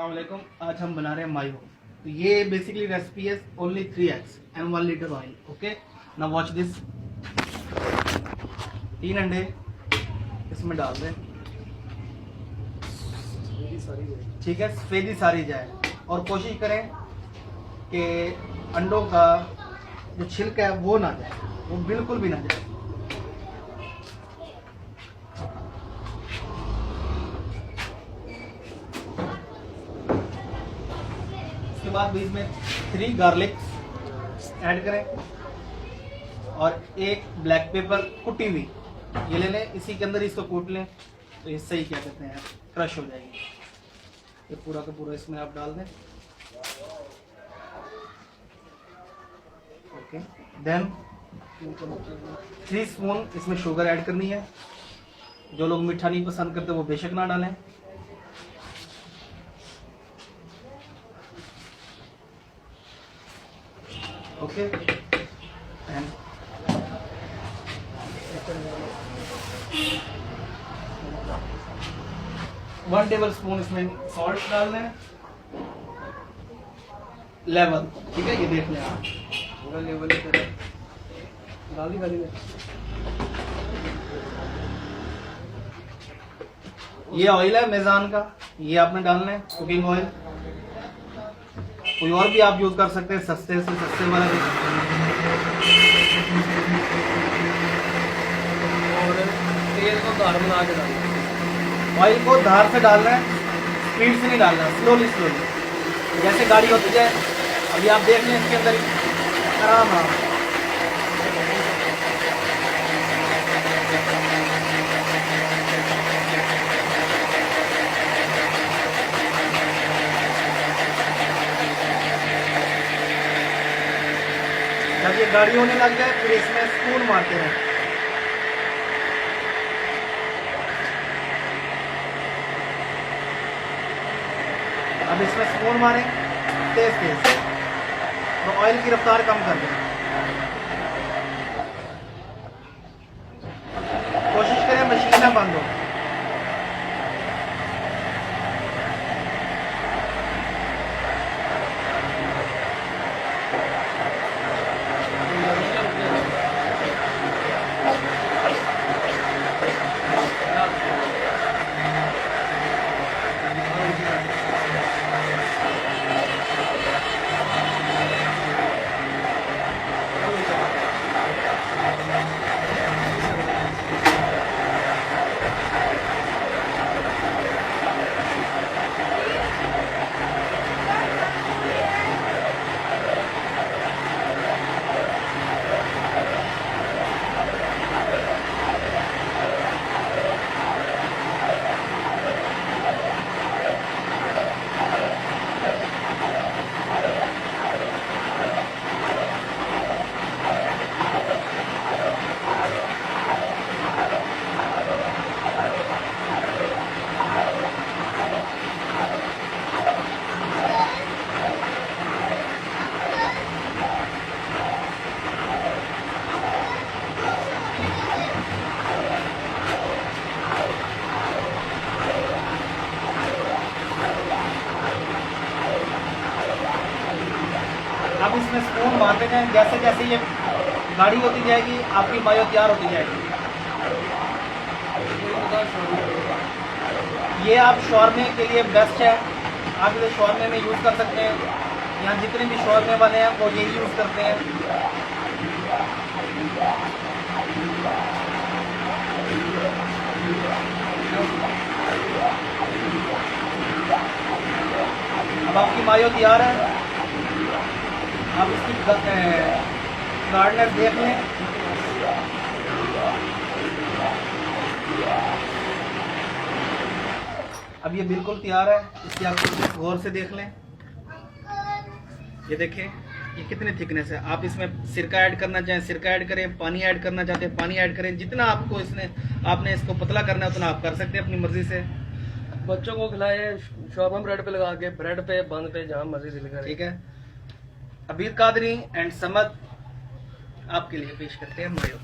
अस्सलाम वालेकुम। आज हम बना रहे हैं मायो। तो ये बेसिकली रेसिपी है only 3x and 1 litre oil. Okay, now watch this. 3 अंडे इसमें डाल दें, ठीक है, सफेदी सारी जाए। और कोशिश करें कि अंडों का जो छिलका है वो ना जाए, वो बिल्कुल भी ना जाए। उसके बाद भी इसमें 3 गार्लिक ऐड करें और एक ब्लैक पेपर कुटी हुई ये ले लें। इसी के अंदर इसको कूट लें तो ये सही क्या कहते हैं क्रश हो जाएगी। ये पूरा का पूरा इसमें आप डाल दें। ओके, देन 3 स्पून इसमें शुगर ऐड करनी है। जो लोग मीठा नहीं पसंद करते वो बेशक ना डालें। ओके, एंड 1 टेबल स्पून इसमें सॉल्ट डाल दें। लेवल, ठीक है, ये देख लें आप पूरा लेवल डाल दी। ये ऑयल है मेजान का, ये आपने डालना है, कुकिंग ऑयल। कोई और भी आप यूज कर सकते हैं, सस्ते से सस्ते वाला भी। और तेल को धार बना के डालना। ऑयल को धार से डालना है, स्पीड से नहीं डालना, स्लोली स्लोली, जैसे गाड़ी होती जाए। अभी आप देख लें इसके अंदर आराम आराम। जब ये गाड़ी होने लग जाए फिर इसमें स्पून मारते हैं। अब इसमें स्पून मारें तेज तेज, तो ऑयल की रफ्तार कम कर दें। कोशिश करें मशीन ना बंद हो। अब इसमें स्पून मारते जाएं, जैसे जैसे ये गाढ़ी होती जाएगी आपकी मायो तैयार होती जाएगी। ये आप शौरमे के लिए बेस्ट है, आप इसे शौरमे में यूज़ कर सकते हैं। यहाँ जितने भी शौरमे वाले हैं वो यही यूज़ करते हैं। अब आपकी मायो तैयार है। आप इसकी गार्डनर देख लें। अब ये बिल्कुल तैयार है, इसकी आप गौर से देख लें। ये देखें ये कितनी थिकनेस है। आप इसमें सिरका ऐड करना चाहें सिरका ऐड करें, पानी ऐड करना चाहते हैं पानी ऐड करें। जितना आपको आपने इसको पतला करना है उतना आप कर सकते हैं अपनी मर्जी से। बच्चों को खिलाए, शॉर्मा ब्रेड पे लगा के, ब्रेड पे, बंद पे, जहाँ मर्जी दिल करे। ठीक है, अबीर कादरी एंड समद आपके लिए पेश करते हैं मायो।